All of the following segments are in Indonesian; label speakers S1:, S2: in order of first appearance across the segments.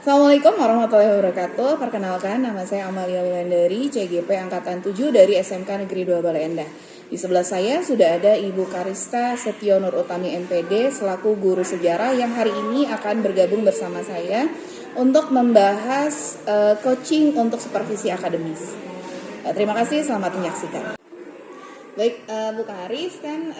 S1: Assalamualaikum warahmatullahi wabarakatuh. Perkenalkan, nama saya Amalia Wilandari, CGP Angkatan 7 dari SMK Negeri 2 Bale Endah. Di sebelah saya sudah ada Ibu Karista Setio Nur Utami MPD selaku guru sejarah yang hari ini akan bergabung bersama saya untuk membahas coaching untuk supervisi akademis. Terima kasih, selamat menyaksikan. Baik, Bu Karis kan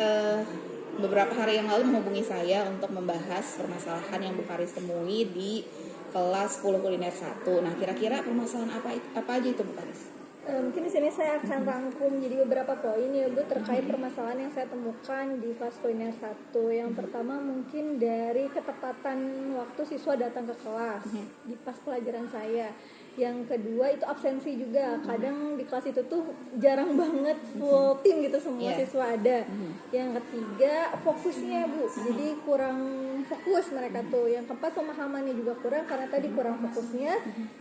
S1: beberapa hari yang lalu menghubungi saya untuk membahas permasalahan yang Bu Karis temui di kelas 10 kuliner 1. Nah, kira-kira permasalahan apa aja itu, Bu Karis?
S2: Mungkin di sini saya akan rangkum jadi beberapa poin ya Bu terkait permasalahan yang saya temukan di kelas kuliner 1. Yang pertama mungkin dari ketepatan waktu siswa datang ke kelas di pas pelajaran saya. Yang kedua itu absensi juga. Kadang di kelas itu tuh jarang banget full tim gitu, semua siswa ada. Yang ketiga fokusnya Bu. Jadi kurang fokus mereka tuh. Yang keempat pemahamannya juga kurang karena tadi kurang fokusnya.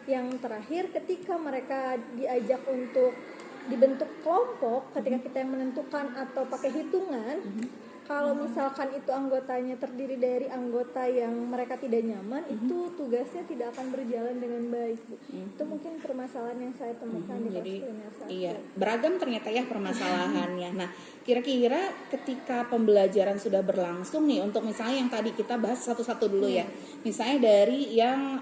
S2: Yang terakhir ketika mereka diajak untuk dibentuk kelompok, ketika kita yang menentukan atau pakai hitungan, kalau misalkan itu anggotanya terdiri dari anggota yang mereka tidak nyaman, itu tugasnya tidak akan berjalan dengan baik, Bu. Itu mungkin permasalahan yang saya temukan di kelas kuliner 1.
S1: Iya, beragam ternyata ya permasalahannya. Nah, kira-kira ketika pembelajaran sudah berlangsung nih, untuk misalnya yang tadi kita bahas satu-satu dulu ya. Misalnya dari yang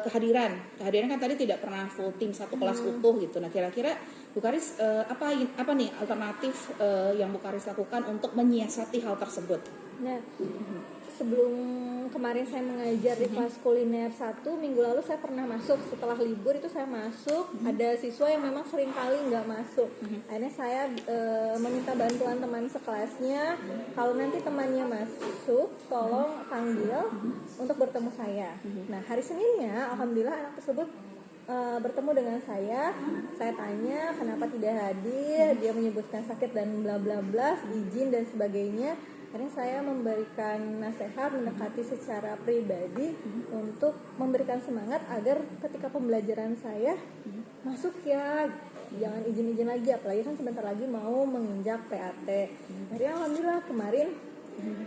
S1: kehadiran kan tadi tidak pernah full tim satu kelas utuh gitu. Nah, kira-kira Bu Karis apa nih alternatif yang Bu Karis lakukan untuk menyiasati hal tersebut?
S2: Nah, sebelum kemarin saya mengajar di kelas kuliner 1, minggu lalu saya pernah masuk setelah libur itu saya masuk. Ada siswa yang memang sering kali nggak masuk. Akhirnya saya meminta bantuan teman sekelasnya. Kalau nanti temannya masuk, tolong panggil untuk bertemu saya. Nah, hari Seninnya, alhamdulillah anak tersebut bertemu dengan saya tanya kenapa tidak hadir, dia menyebutkan sakit dan bla bla bla, izin dan sebagainya. Akhirnya saya memberikan nasihat, mendekati secara pribadi untuk memberikan semangat agar ketika pembelajaran saya masuk ya, jangan izin-izin lagi, apalagi kan sebentar lagi mau menginjak PAT. Akhirnya alhamdulillah kemarin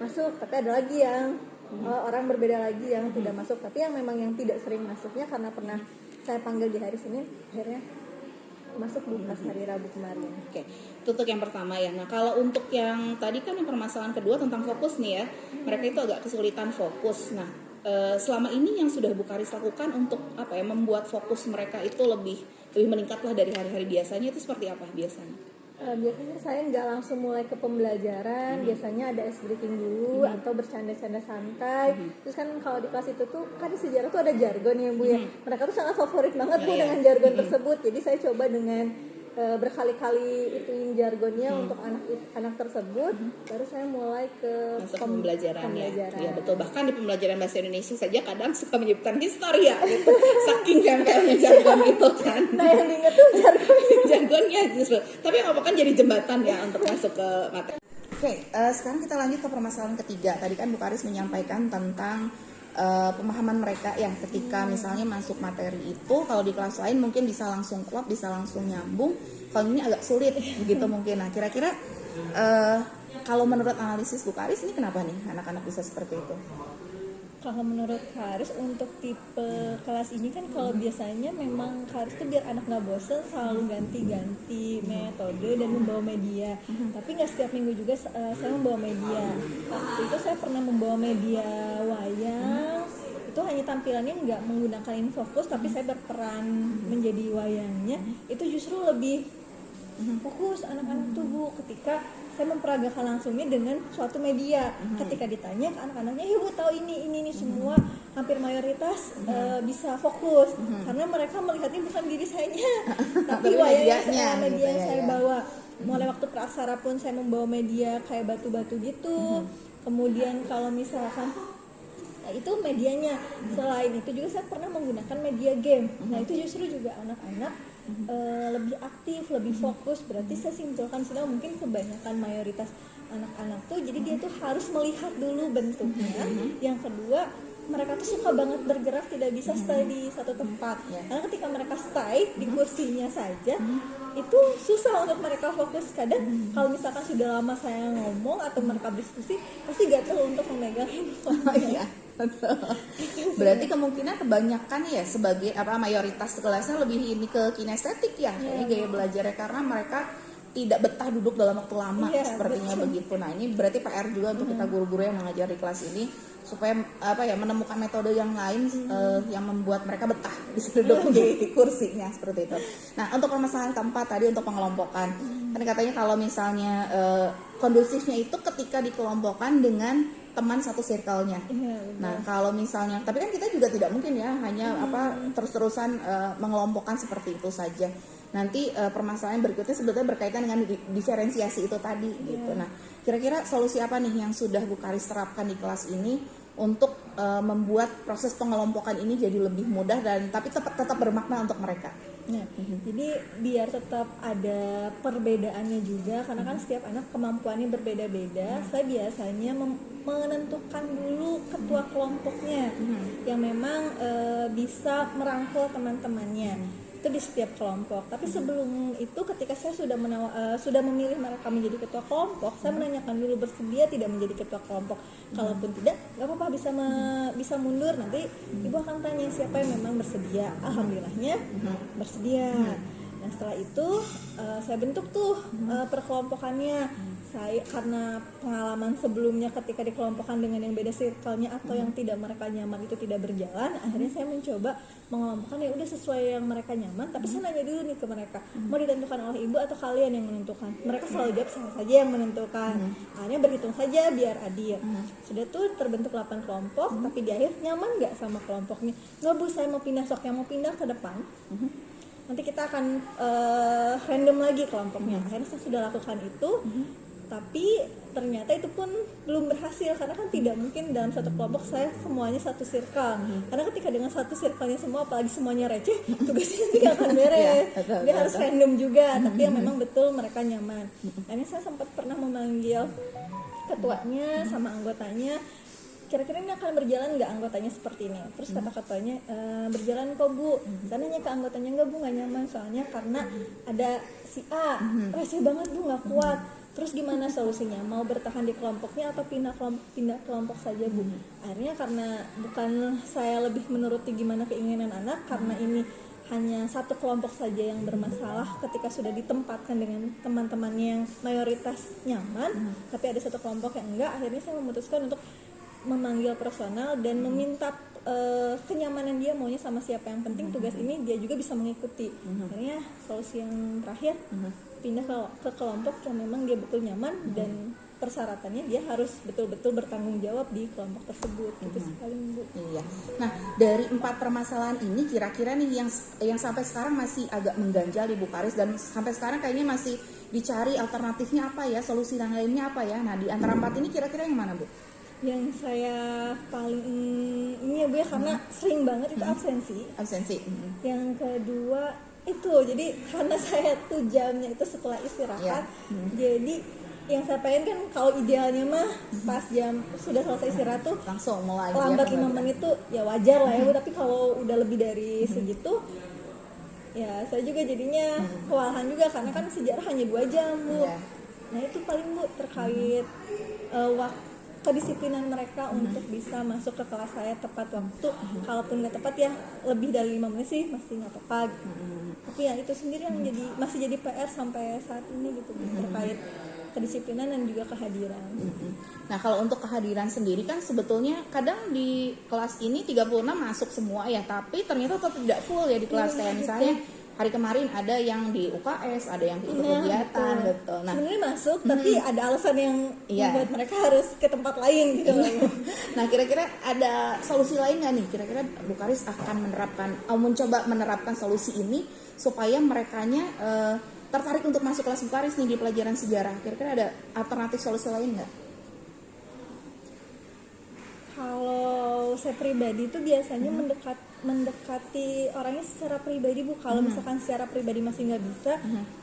S2: masuk, tapi ada lagi yang orang berbeda lagi yang tidak masuk, tapi yang memang yang tidak sering masuknya karena pernah saya panggil di hari Senin, akhirnya masuk pas hari Rabu kemarin.
S1: Oke, itu untuk yang pertama ya. Nah, kalau untuk yang tadi kan yang permasalahan kedua tentang fokus nih ya, mereka itu agak kesulitan fokus. Nah, selama ini yang sudah Bu Karis lakukan untuk membuat fokus mereka itu lebih meningkat lah dari hari-hari biasanya, itu seperti apa biasanya?
S2: Biasanya saya nggak langsung mulai ke pembelajaran, biasanya ada ice breaking dulu atau bercanda-canda santai. Terus kan kalau di kelas itu tuh kan di sejarah tuh ada jargon ya Bu ya. Mereka tuh sangat favorit banget Bu dengan jargon tersebut. Jadi saya coba dengan berkali-kali ituin jargonnya untuk anak tersebut, baru saya mulai ke
S1: masuk pembelajaran. Ya betul, bahkan di pembelajaran bahasa Indonesia saja kadang suka menyebutkan historia gitu. Saking nempelnya jargon itu kan.
S2: Nah, yang diingat tuh
S1: jargonnya justru. Tapi apa kan jadi jembatan ya untuk masuk ke materi. Oke, sekarang kita lanjut ke permasalahan ketiga. Tadi kan Bu Karis menyampaikan tentang pemahaman mereka yang ketika misalnya masuk materi itu kalau di kelas lain mungkin bisa langsung klop, bisa langsung nyambung, kalau ini agak sulit begitu mungkin. Nah, kira-kira kalau menurut analisis Bu Karis ini kenapa nih anak-anak bisa seperti itu?
S2: Kalau menurut Karis untuk tipe kelas ini kan kalau biasanya memang Karis tuh biar anak nggak bosen selalu ganti-ganti metode dan membawa media. Tapi nggak setiap minggu juga saya membawa media. Waktu itu saya pernah membawa media wayang. Itu hanya tampilannya nggak menggunakan infokus, tapi saya berperan menjadi wayangnya. Itu justru lebih fokus anak-anak tuh Bu ketika saya memperagakan langsungnya dengan suatu media. Ketika ditanya ke anak-anaknya, ibu tahu ini semua hampir mayoritas bisa fokus karena mereka melihatnya bukan diri saya tapi wayangnya media yang saya bawa. Mulai waktu praksara pun saya membawa media kayak batu-batu gitu. Kemudian kalau misalkan itu medianya. Selain itu juga saya pernah menggunakan media game. Nah, itu justru juga anak-anak lebih aktif, lebih fokus. Berarti saya simpulkan sudah mungkin kebanyakan mayoritas anak-anak tuh jadi dia tuh harus melihat dulu bentuknya. Yang kedua, mereka tuh suka banget bergerak, tidak bisa stay di satu tempat. Karena ketika mereka stay di kursinya saja, itu susah untuk mereka fokus. Kadang kalau misalkan sudah lama saya ngomong atau mereka berdiskusi, pasti gatel untuk memegang handphone.
S1: Berarti kemungkinan kebanyakan ya sebagai mayoritas kelasnya lebih ini ke kinestetik ya, kayaknya gaya belajarnya karena mereka tidak betah duduk dalam waktu lama sepertinya begitu. Nah ini berarti PR juga untuk kita guru-guru yang mengajar di kelas ini supaya menemukan metode yang lain yang membuat mereka betah bisa duduk di kursinya seperti itu. Nah untuk permasalahan keempat tadi untuk pengelompokan, kan katanya kalau misalnya kondusifnya itu ketika dikelompokkan dengan teman satu circle-nya. Nah kalau misalnya, tapi kan kita juga tidak mungkin ya hanya terus-terusan mengelompokkan seperti itu saja. Nanti permasalahan berikutnya sebetulnya berkaitan dengan diferensiasi itu tadi gitu. Nah kira-kira solusi apa nih yang sudah Bu Karis terapkan di kelas ini untuk membuat proses pengelompokan ini jadi lebih mudah dan tapi tetap bermakna untuk mereka?
S2: Nah, jadi biar tetap ada perbedaannya juga karena kan setiap anak kemampuannya berbeda-beda. Saya biasanya menentukan dulu ketua kelompoknya yang memang bisa merangkul teman-temannya itu di setiap kelompok. Tapi sebelum itu ketika saya sudah memilih mereka menjadi ketua kelompok, saya menanyakan dulu bersedia tidak menjadi ketua kelompok. Kalaupun tidak, nggak apa-apa, bisa mundur. Nanti ibu akan tanya siapa yang memang bersedia. Alhamdulillahnya bersedia. Nah setelah itu saya bentuk tuh perkelompokannya. Saya karena pengalaman sebelumnya ketika dikelompokkan dengan yang beda circle-nya atau yang tidak mereka nyaman itu tidak berjalan, akhirnya saya mencoba mengelompokkan ya udah sesuai yang mereka nyaman, tapi saya nanya dulu nih ke mereka, mau ditentukan oleh ibu atau kalian yang menentukan? Mereka selalu jawab saya saja yang menentukan. Akhirnya berhitung saja biar adil. Sudah tuh terbentuk 8 kelompok, tapi di akhir nyaman nggak sama kelompoknya? Nggak Bu, saya mau pindah, sok yang mau pindah ke depan. Nanti kita akan random lagi kelompoknya. Akhirnya saya sudah lakukan itu. Tapi ternyata itu pun belum berhasil karena kan tidak mungkin dalam satu kelompok saya semuanya satu circle. Karena ketika dengan satu circle-nya semua, apalagi semuanya receh, tugasnya nanti gak akan beres. Dia harus random juga, tapi yang memang betul mereka nyaman. Akhirnya saya sempat pernah memanggil ketuanya sama anggotanya, kira-kira ini akan berjalan nggak anggotanya seperti ini? Terus kata ketuanya, berjalan kok Bu. Saya nanya ke anggotanya, enggak Bu, nggak nyaman soalnya karena ada si A, receh banget Bu, nggak kuat. Terus gimana solusinya? Mau bertahan di kelompoknya atau pindah kelompok saja Bu? Akhirnya karena bukan saya lebih menuruti gimana keinginan anak, karena ini hanya satu kelompok saja yang bermasalah ketika sudah ditempatkan dengan teman-temannya yang mayoritas nyaman, tapi ada satu kelompok yang enggak. Akhirnya saya memutuskan untuk memanggil personal dan meminta kenyamanan dia maunya sama siapa. Yang penting tugas ini dia juga bisa mengikuti. Akhirnya solusi yang terakhir pindah ke kelompok yang memang dia betul nyaman dan persyaratannya dia harus betul-betul bertanggung jawab di kelompok tersebut. Itu sih paling Bu.
S1: Iya. Nah dari 4 permasalahan ini kira-kira nih yang sampai sekarang masih agak mengganjal di Bu Karis dan sampai sekarang kayaknya masih dicari alternatifnya apa ya, solusi yang lainnya apa ya. Nah di antara 4 ini kira-kira yang mana Bu?
S2: Yang saya paling ini ya Bu ya, karena sering banget itu absensi. Yang kedua itu, jadi karena saya tuh jamnya itu setelah istirahat, jadi yang saya pengen kan kalau idealnya mah pas jam sudah selesai istirahat tuh
S1: langsung mulai
S2: lambat 5 menit tuh ya wajar lah ya Bu, tapi kalau udah lebih dari segitu ya saya juga jadinya kewalahan juga karena kan sejarah hanya 2 jam Bu. Nah itu paling Bu terkait waktu kedisiplinan mereka untuk bisa masuk ke kelas saya tepat waktu. Kalaupun nggak tepat ya lebih dari 5 menit sih masih nggak apa-apa gitu. Tapi ya itu sendiri yang masih jadi PR sampai saat ini gitu terkait kedisiplinan dan juga kehadiran.
S1: Nah kalau untuk kehadiran sendiri kan sebetulnya kadang di kelas ini 36 masuk semua ya, tapi ternyata tetap tidak full ya di kelas. Kayak misalnya hari kemarin ada yang di UKS, ada yang ikut kegiatan gitu. Nah,
S2: sebenarnya masuk tapi ada alasan yang membuat mereka harus ke tempat lain gitu.
S1: Nah, kira-kira ada solusi lain nggak nih? Kira-kira Bu Karis akan mencoba menerapkan solusi ini supaya merekanya tertarik untuk masuk kelas Bu Karis nih di pelajaran sejarah. Kira-kira ada alternatif solusi lain nggak?
S2: Kalau saya pribadi itu biasanya mendekati orangnya secara pribadi Bu. Kalau misalkan secara pribadi masih nggak bisa,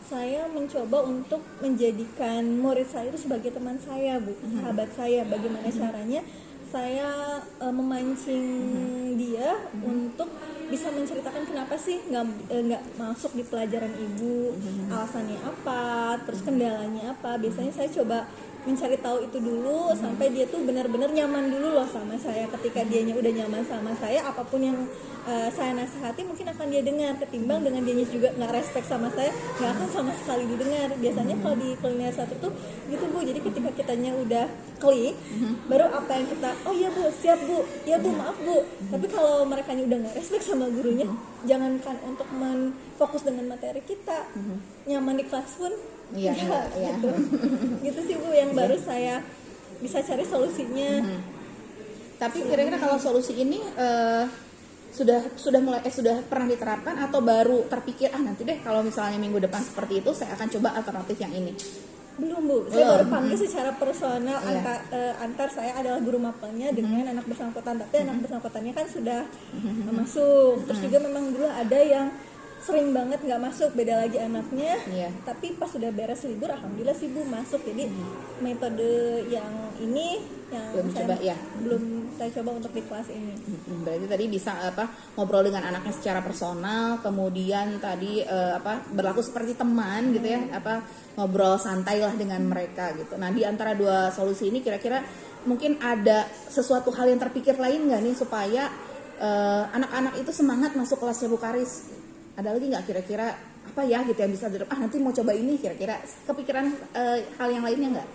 S2: saya mencoba untuk menjadikan murid saya itu sebagai teman saya Bu, sahabat saya. Bagaimana caranya? Saya memancing dia untuk bisa menceritakan kenapa sih nggak masuk di pelajaran ibu, alasannya apa, terus kendalanya apa. Biasanya saya coba mencari tahu itu dulu sampai dia tuh benar-benar nyaman dulu loh sama saya. Ketika dianya udah nyaman sama saya, apapun yang saya nasihati mungkin akan dia dengar, ketimbang dengan dianya juga nggak respect sama saya, nggak akan sama sekali didengar. Biasanya kalau di kuliner satu tuh gitu Bu, jadi ketika kitanya udah klik, baru apa yang kita, oh iya Bu, siap Bu, ya Bu, maaf Bu. Tapi kalau mereka udah nggak respect sama gurunya, jangankan untuk fokus dengan materi kita, nyaman di kelas pun
S1: Iya,
S2: gitu. Gitu sih Bu yang baru saya bisa cari solusinya.
S1: Tapi kira-kira kalau solusi ini sudah pernah diterapkan atau baru terpikir nanti deh kalau misalnya minggu depan seperti itu saya akan coba alternatif yang ini?
S2: Belum Bu, saya baru panggil secara personal antar saya adalah guru mapelnya dengan anak bersangkutan, tapi anak bersangkutannya kan sudah masuk. Terus juga memang dulu ada yang sering banget nggak masuk, beda lagi anaknya. Tapi pas sudah beres libur, alhamdulillah sih Bu masuk. Jadi metode yang ini yang belum saya coba untuk di kelas ini.
S1: Berarti tadi bisa ngobrol dengan anaknya secara personal, kemudian tadi berlaku seperti teman gitu ya, ngobrol santai lah dengan mereka gitu. Nah, di antara dua solusi ini kira-kira mungkin ada sesuatu hal yang terpikir lain nggak nih supaya anak-anak itu semangat masuk kelasnya Bu Karis? Ada lagi nggak kira-kira apa ya gitu yang bisa nanti mau coba ini, kira-kira kepikiran hal yang lainnya nggak?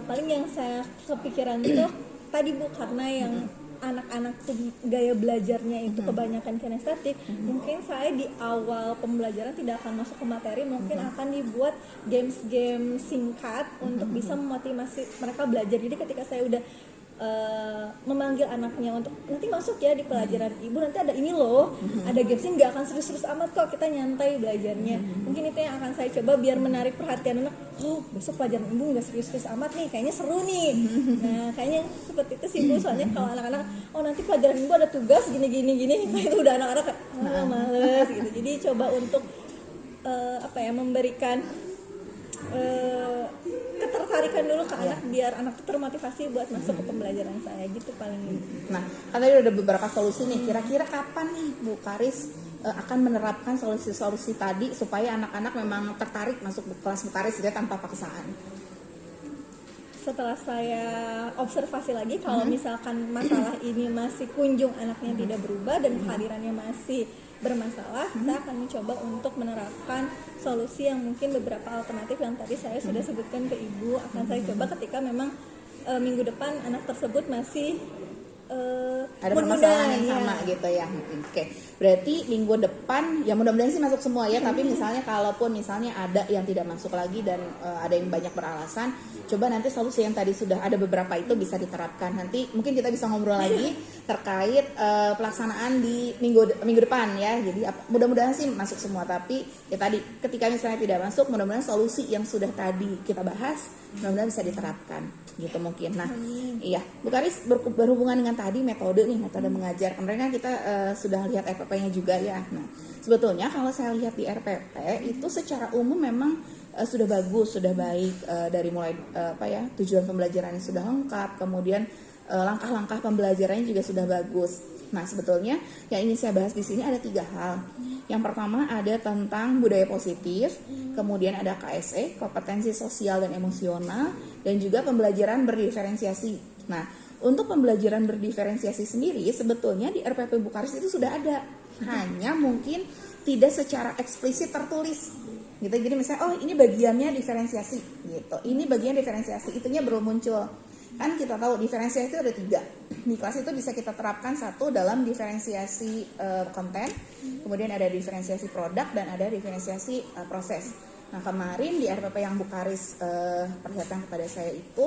S2: Paling yang saya kepikiran itu tadi Bu, karena yang anak-anak tuh gaya belajarnya itu kebanyakan kinestetik, mungkin saya di awal pembelajaran tidak akan masuk ke materi, mungkin akan dibuat games-games singkat untuk bisa memotivasi mereka belajar. Jadi ketika saya udah memanggil anaknya untuk nanti masuk ya di pelajaran ibu, nanti ada ini loh, ada gamesnya, nggak akan serius-serius amat kok, kita nyantai belajarnya. Mungkin itu yang akan saya coba biar menarik perhatian anak. Oh, besok pelajaran ibu nggak serius-serius amat nih, kayaknya seru nih. Nah, kayaknya seperti itu sih Bu, soalnya kalau anak-anak nanti pelajaran ibu ada tugas gini, nah itu udah anak-anak males gitu. Jadi coba untuk memberikan ketertarikan dulu ke anak biar anak itu termotivasi buat masuk ke pembelajaran saya gitu paling.
S1: Nah, kan tadi udah beberapa solusi nih. Kira-kira kapan nih Bu Karis akan menerapkan solusi-solusi tadi supaya anak-anak memang tertarik masuk kelas Bu Karis gitu tanpa paksaan?
S2: Setelah saya observasi lagi, kalau misalkan masalah ini masih kunjung anaknya tidak berubah dan kehadirannya masih bermasalah, saya akan mencoba untuk menerapkan solusi yang mungkin beberapa alternatif yang tadi saya sudah sebutkan ke Ibu. Akan saya coba ketika memang minggu depan anak tersebut masih
S1: ada permasalahan yang sama gitu ya. Oke. Berarti minggu depan ya mudah-mudahan sih masuk semua ya, tapi misalnya kalaupun misalnya ada yang tidak masuk lagi dan ada yang banyak beralasan, coba nanti solusi yang tadi sudah ada beberapa itu bisa diterapkan. Nanti mungkin kita bisa ngobrol lagi terkait pelaksanaan di minggu depan ya. Jadi mudah-mudahan sih masuk semua, tapi ya tadi ketika misalnya tidak masuk, mudah-mudahan solusi yang sudah tadi kita bahas mudah-mudahan bisa diterapkan gitu mungkin. Nah, iya Bu Karis, berhubungan dengan tadi metode mengajar, kemarin kan kita sudah lihat RPP-nya juga ya. Nah, sebetulnya kalau saya lihat di RPP itu secara umum memang sudah bagus, sudah baik, dari mulai tujuan pembelajarannya sudah lengkap, kemudian langkah-langkah pembelajarannya juga sudah bagus. Nah, sebetulnya yang ingin saya bahas di sini ada 3 hal. Yang pertama ada tentang budaya positif, kemudian ada KSE, kompetensi sosial dan emosional, dan juga pembelajaran berdiferensiasi. Nah, untuk pembelajaran berdiferensiasi sendiri sebetulnya di RPP Bu Karis itu sudah ada, hanya mungkin tidak secara eksplisit tertulis gitu. Jadi misalnya ini bagiannya diferensiasi gitu, ini bagian diferensiasi, itunya belum muncul. Kan kita tahu diferensiasi itu ada 3 di kelas, itu bisa kita terapkan. 1 dalam diferensiasi konten, kemudian ada diferensiasi produk, dan ada diferensiasi proses. Nah, kemarin di RPP yang Bu Karis perlihatkan kepada saya itu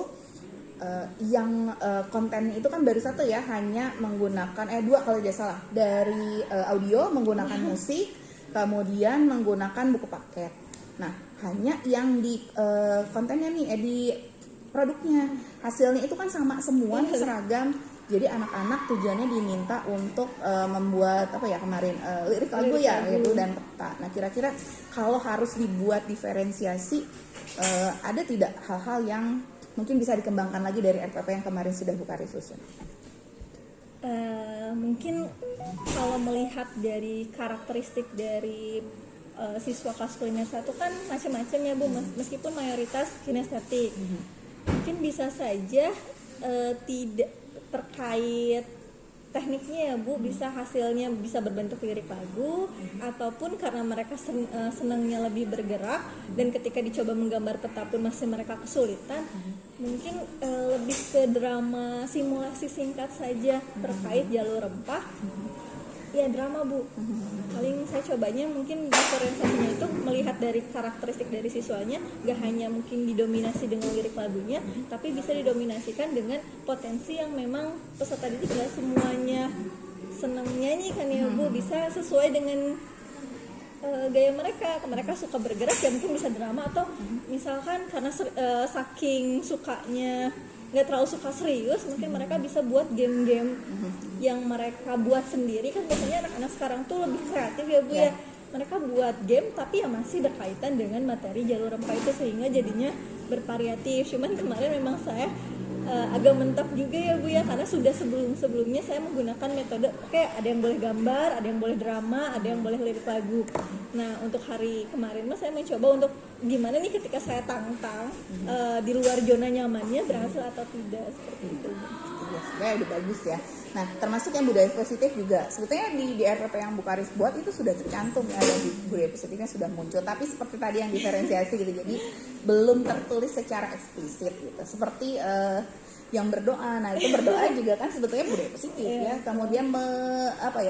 S1: yang konten itu kan baru 1 ya, hanya menggunakan 2 kalau tidak salah, dari audio menggunakan musik, kemudian menggunakan buku paket. Nah, hanya yang di kontennya nih di produknya, hasilnya itu kan sama semua, seragam. Jadi anak-anak tujuannya diminta untuk membuat kemarin lirik lagu ya gitu dan peta. Nah, kira-kira kalau harus dibuat diferensiasi, ada tidak hal-hal yang mungkin bisa dikembangkan lagi dari RPP yang kemarin sudah Bu Karis susun?
S2: Mungkin kalau melihat dari karakteristik dari siswa kelas kuliner 1 kan macam-macam ya Bu, meskipun mayoritas kinestetik. Mungkin bisa saja tidak terkait tekniknya ya Bu, bisa hasilnya bisa berbentuk lirik lagu, ataupun karena mereka senangnya lebih bergerak dan ketika dicoba menggambar peta pun masih mereka kesulitan, mungkin lebih ke drama simulasi singkat saja terkait jalur rempah. Ya drama Bu, paling saya cobanya mungkin diferensiasinya itu melihat dari karakteristik dari siswanya, gak hanya mungkin didominasi dengan lirik lagunya, tapi bisa didominasikan dengan potensi yang memang peserta didik gak semuanya senang nyanyi kan ya Bu, bisa sesuai dengan gaya mereka suka bergerak ya mungkin bisa drama, atau misalkan karena saking sukanya nggak terlalu suka serius, mungkin mereka bisa buat game-game yang mereka buat sendiri. Kan biasanya anak-anak sekarang tuh lebih kreatif ya Bu ya, mereka buat game tapi ya masih berkaitan dengan materi jalur rempah itu sehingga jadinya bervariatif. Cuman kemarin memang saya agak mentok juga ya Bu ya, karena sudah sebelumnya saya menggunakan metode ada yang boleh gambar, ada yang boleh drama, ada yang boleh lirik lagu. Nah untuk hari kemarin saya mencoba untuk gimana nih ketika saya tantang di luar zona nyamannya berhasil atau tidak, seperti itu.
S1: Ya, sebenarnya udah bagus ya. Nah, termasuk yang budaya positif juga. Sebetulnya di RPP yang Bu Karis buat itu sudah tercantum ya, dan di budaya positifnya sudah muncul. Tapi seperti tadi yang diferensiasi gitu, jadi belum tertulis secara eksplisit gitu. Seperti yang berdoa. Nah, itu berdoa juga kan sebetulnya budaya positif ya. Kemudian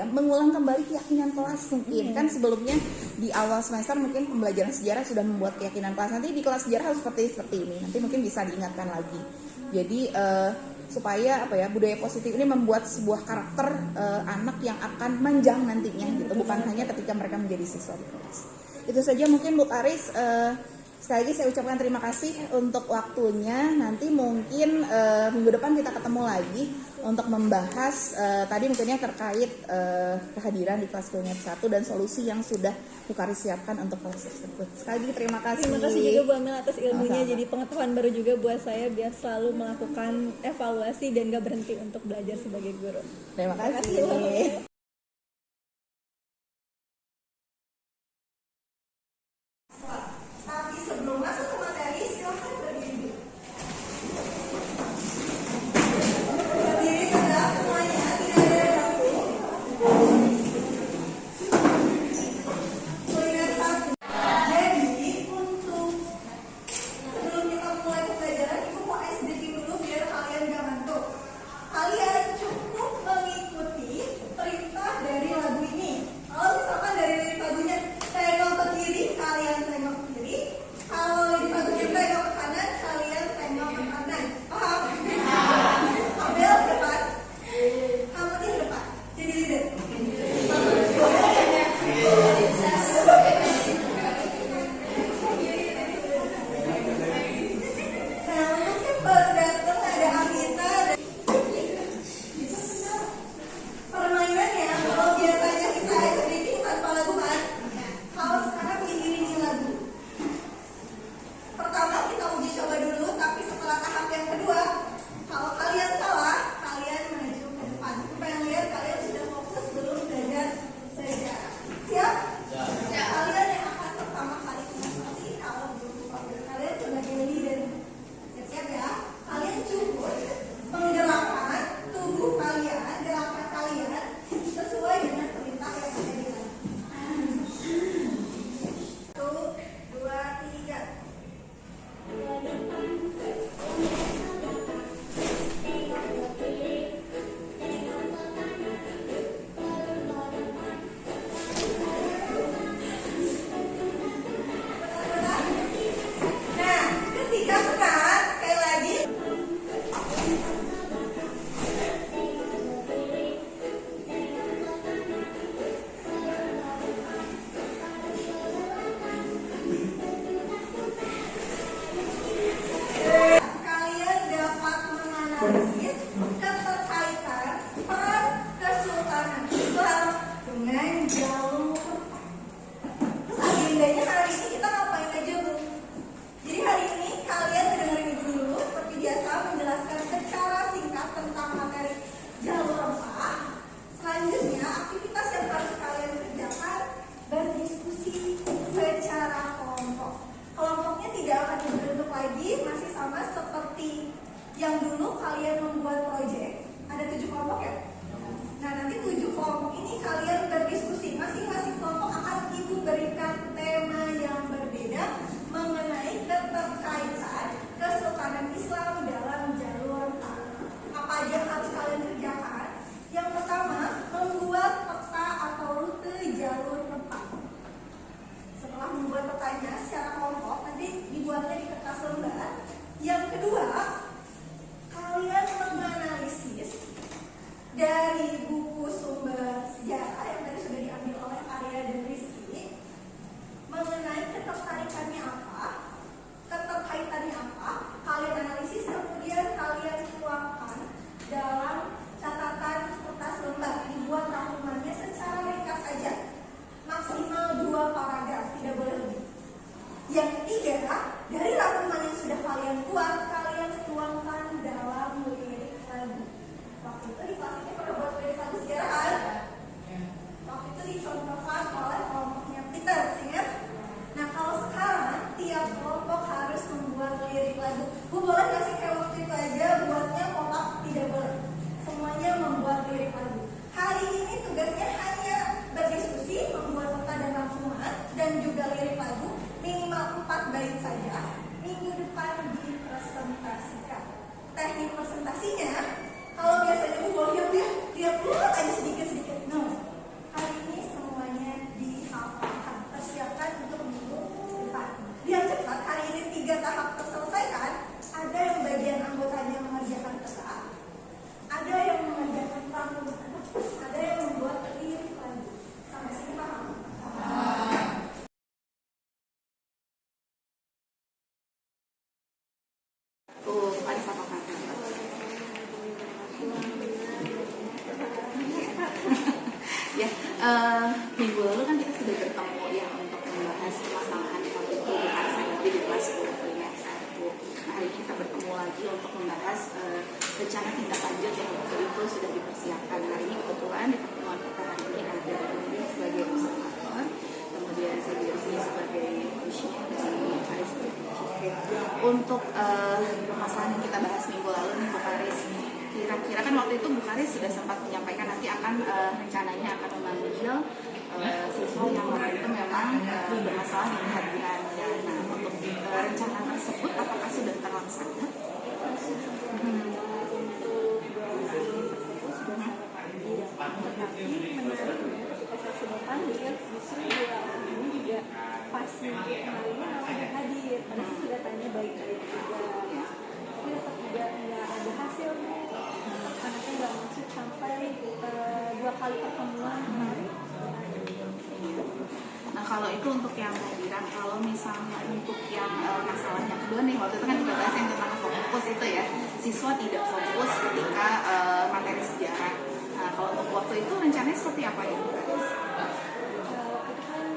S1: mengulang kembali keyakinan kelas mungkin. Kan sebelumnya di awal semester mungkin pembelajaran sejarah sudah membuat keyakinan kelas. Nanti di kelas sejarah harus seperti ini. Nanti mungkin bisa diingatkan lagi. Jadi supaya budaya positif ini membuat sebuah karakter anak yang akan manjang nantinya gitu, bukan hanya ketika mereka menjadi siswa di kelas. Itu saja mungkin Bu Karis. Sekali lagi saya ucapkan terima kasih untuk waktunya. Nanti mungkin minggu depan kita ketemu lagi untuk membahas tadi mungkinnya terkait kehadiran di kelas kuliner 1 dan solusi yang sudah Bu Karis siapkan untuk kelas tersebut. Sekali lagi terima kasih.
S2: Terima kasih juga Bu Amel atas ilmunya. Jadi pengetahuan baru juga buat saya biar selalu melakukan evaluasi dan gak berhenti untuk belajar sebagai guru.
S1: Terima kasih.
S2: Tapi sebelum masuk ke materi, silahkan berdiri. Berdiri tegak semuanya, tidak ada yang jatuh. Kuliner 1. Jadi untuk sebelum kita mulai pembelajaran, Ibu mau SDT dulu biar kalian gak ngantuk. Kalian cukup mengikuti perintah
S1: Minggu lalu kan kita sudah bertemu ya untuk membahas permasalahan waktu itu di Arsaidi di kelas 10 primer 1. Nah, hari ini kita bertemu lagi untuk membahas rencana tindak lanjut yang waktu itu sudah dipersiapkan. Hari ini kebetulan di pertemuan kita hari ini ada Indri sebagai observator, kemudian saya juga di sini sebagai komisinya dari Karis untuk permasalahan yang kita bahas minggu lalu nih Bu Karis. Kira-kira kan waktu itu Bu Karis sudah sempat menyampaikan nanti akan rencananya akan memanggil siswa yang waktu itu memang bermasalah dengan hadirannya. Nah, untuk rencana tersebut apakah sudah terlaksana?
S2: Tetapi menariknya ketika saya sudah panggil, justru dia ini juga pasti kemarin malah hadir. Karena saya sudah tanya baik-baik juga, tapi tetap juga nggak ada hasilnya. Anaknya nggak masuk sampai 2 kali pertemuan kemarin.
S1: Nah, kalau itu untuk yang kehadiran, kalau misalnya untuk yang masalah yang kedua nih, waktu itu kan kita bahas yang tentang fokus itu ya, siswa tidak fokus ketika materi sejarah. Nah, kalau untuk waktu itu rencananya seperti apa ya Bu Karis?
S2: Itu kan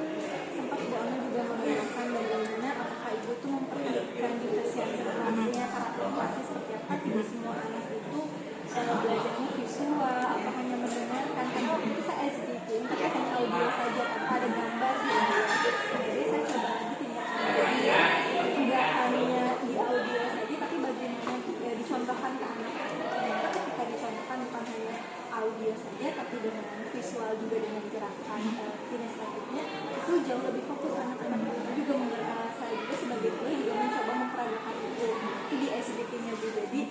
S2: sempat Bu Ana juga menanyakan bagaimana apakah Ibu tuh memperhatikan diferensiasi kelasnya, karakterisasi seperti apa, tidak semua anak itu belajarnya visual atau hanya mendengarkan. Karena waktu itu saya SDK tapi hanya audio saja tanpa ada gambar gitu. Jadi saya coba lagi tindak lanjut tidak hanya di audio saja tapi bagaimana dicontohkan ke anak-anak. Ternyata ketika dicontohkan bukan hanya audio saja tapi dengan visual juga dengan gerakan kinestetiknya itu jauh lebih fokus. Anak-anak itu juga saya juga sebagai guru juga mencoba memperagakan itu di SDK-nya juga. Jadi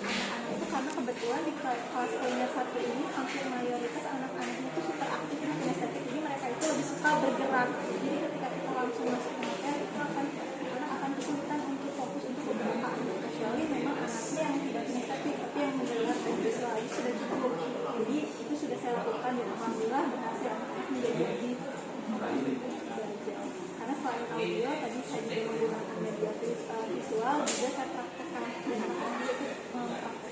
S2: anak-anak itu karena kebetulan di kelas primer 1 ini hampir mayoritas anak-anaknya itu super aktif di kinestetik, jadi mereka itu lebih suka bergerak. Jadi ketika kita langsung masuk ke materi itu anak akan kesulitan untuk fokus untuk beberapa anak, kecuali memang anaknya yang tidak kinestetik tapi yang mendengar dan visual itu sudah cukup. Jadi itu sudah saya lakukan dan alhamdulillah berhasil anak-anak menjadi lebih belajar. Karena selain audio tadi saya juga menggunakan media visual juga saya praktekkan dan dia itu mempraktekkan.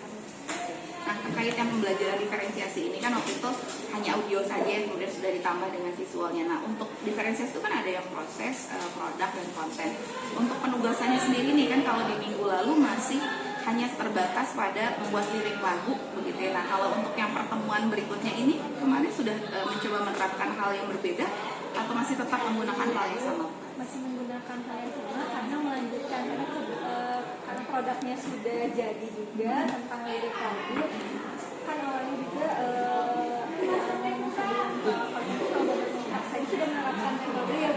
S1: Nah, terkait yang pembelajaran diferensiasi ini kan waktu itu hanya audio saja yang kemudian sudah ditambah dengan visualnya. Nah, untuk diferensiasi itu kan ada yang proses, produk, dan konten. Untuk penugasannya sendiri nih kan kalau di minggu lalu masih hanya terbatas pada membuat lirik lagu begitu ya. Nah, kalau untuk yang pertemuan berikutnya ini kemarin sudah mencoba menerapkan hal yang berbeda atau masih tetap menggunakan hal yang sama?
S2: Masih menggunakan hal yang sama karena melanjutkan karena produknya sudah jadi juga tentang lirik lagu. Kan awalnya juga sebelum saya sudah menerapkan metode yang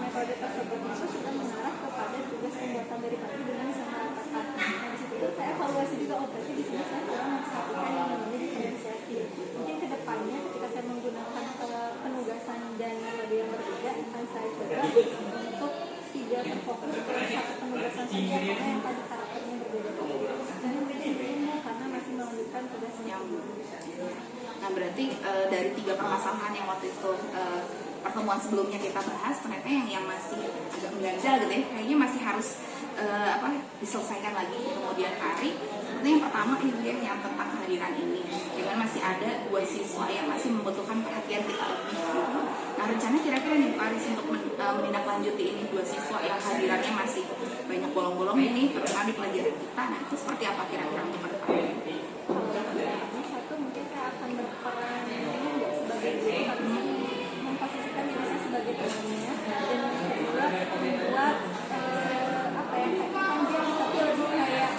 S2: metode tersebut itu sudah mengarah kepada tugas pembuatan dari pagi dengan samaratakan. Nah, di situ saya evaluasi juga berarti di sini saya kurang memperhatikan yang namanya diferensiasi. Mungkin kedepannya ketika saya menggunakan penugasan dan metode yang berbeda akan saya coba untuk tidak terfokus ke satu penugasan saja karena yang tadi karakternya berbeda-beda. Dan ini karena masih melanjutkan tugas yang
S1: Nah, berarti dari 3 permasalahan yang waktu itu pertemuan sebelumnya kita bahas, ternyata yang masih agak mengganjal gitu ya, kayaknya masih harus diselesaikan lagi di kemudian hari. Seperti yang pertama ini ya, yang tentang kehadiran ini, dengan masih ada 2 siswa yang masih membutuhkan perhatian kita lebih gitu. Nah, rencana kira-kira nih Bu Karis untuk menindaklanjuti ini 2 siswa yang hadirannya masih banyak bolong-bolong ini, terutama di pelajaran kita. Nah, itu seperti apa kira-kira untuk ke depannya?
S2: Satu mungkin saya akan berperan tidak sebagai guru tapi memposisikan diri saya sebagai temannya, dan yang kedua membuat kayak panjang tapi lebih kayak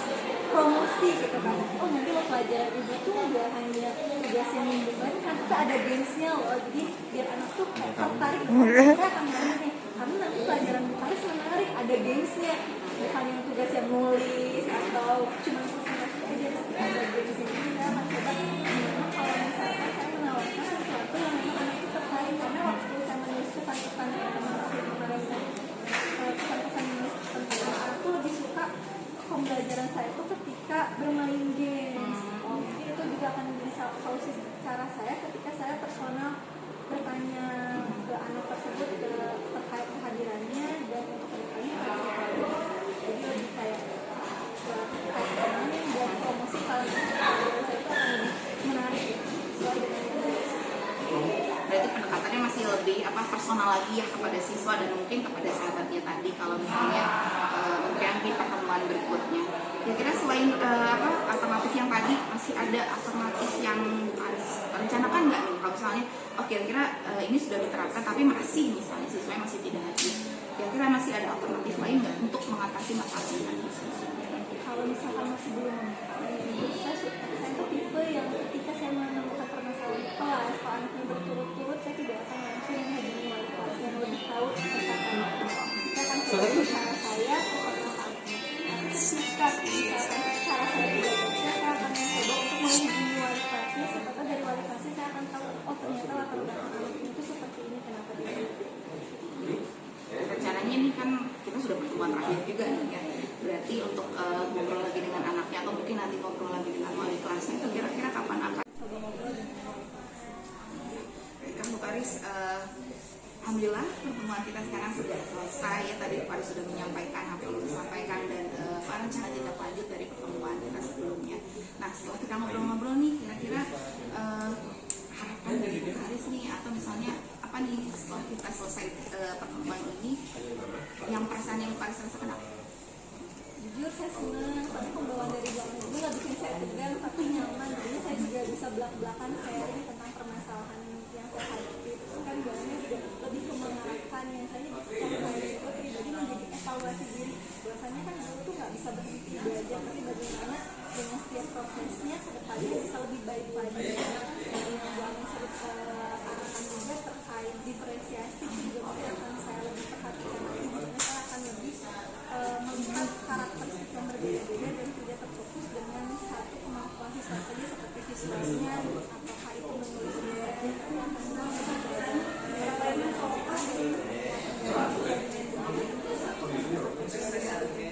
S2: promosi gitu kan. Oh, nanti lo pelajaran ibu tuh nggak hanya tugasnya minggu kan tapi ada gamesnya loh, jadi biar anak tuh kayak tertarik. Saya akan ngomong nih karena nanti pelajaran harus menarik, ada gamesnya, bukan yang tugas yang nulis atau cuma presentasi aja tapi ada gamesnya. Jadi saya akan coba memang kalau misalkan saya menawarkan sesuatu yang memang anak itu tertarik, karena waktu saya menulis pesan-pesan teman-teman kemarin pesan-pesan menulis tentang anak tuh lebih suka pembelajaran saya itu ketika bermain games. Jadi itu juga akan menjadi solusi cara saya ketika saya personal bertanya ke anak tersebut terkait kehadirannya dan untuk kedepannya jadi lebih kayak dan promosi kalau saya itu akan lebih
S1: pendekatannya masih lebih personal lagi ya kepada siswa dan mungkin kepada sahabatnya tadi kalau misalnya mungkin di pertemuan berikutnya. Kira-kira selain alternatif yang tadi masih ada alternatif yang harus rencanakan nggak nih kalau misalnya kira-kira ini sudah diterapkan tapi masih misalnya siswanya masih tidak hadir, kira-kira masih ada alternatif lain nggak untuk mengatasi masalah ini?
S2: Kalau misalkan masih belum saya tuh tipe yang ketika saya menemukan permasalahan di kelas, kalau anaknya berturut-turut, saya tidak akan langsung menghubungi wali kelas yang lebih tahu tentang anaknya. Saya akan coba cara saya bersama anaknya. Ketika misalkan cara saya tidak bisa, saya akan mencoba untuk menghubungi wali kelasnya. Siapa tahu dari wali kelasnya saya akan tahu, oh ternyata latar belakang anaknya itu seperti ini, kenapa dia.
S1: Rencananya ini kan kita sudah pertemuan terakhir juga nih ya. Berarti untuk ngobrol lagi dengan anaknya atau mungkin nanti ngobrol lagi dengan wali kelasnya itu kira-kira kapan akan?
S2: Coba ngobrol dengan wali kelasnya.
S1: Baik, Bu Karis, alhamdulillah pertemuan kita sekarang sudah selesai ya. Tadi Pak Karis sudah menyampaikan apa yang disampaikan dan rencana tindak lanjut dari pertemuan kita sebelumnya. Nah setelah kita ngobrol-ngobrol nih, kira-kira harapan dari Bu Karis nih atau misalnya apa nih setelah kita selesai pertemuan ini yang perasaan yang Bu Karis rasakan apa?
S2: Jujur saya senang, soalnya pembawaan dari Bang Nurul nggak bikin saya tegang tapi nyaman. Jadi saya juga bisa belak-belakan sharing tentang permasalahan yang saya hadapi. Terus kan Bangnya juga lebih ke mengarahkan yang saya juga pribadi menjadi evaluasi diri. Bahwasanya kan dulu tuh nggak bisa berhenti belajar, tapi bagaimana dengan setiap prosesnya ke depannya bisa lebih baik lagi. Dari yang Bang sebut arahan juga terkait diferensiasi juga mungkin akan saya lebih perhatikan lagi. Dimana saya akan lebih melihat karakteristik yang berbeda-beda dan tidak terfokus dengan satu kemampuan siswa saja seperti visualnya apakah itu menulisnya itu yang tenang apa yang fokus juga dan bagaimana saya menjadi guru biar bisa lebih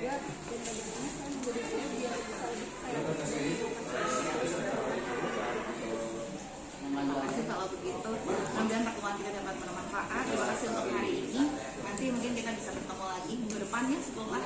S1: Terima kasih kalau begitu. Mudah-mudahan pertemuan kita dapat bermanfaat. Terima kasih untuk hari ini. Nanti mungkin kita bisa bertemu lagi minggu depan ya setelah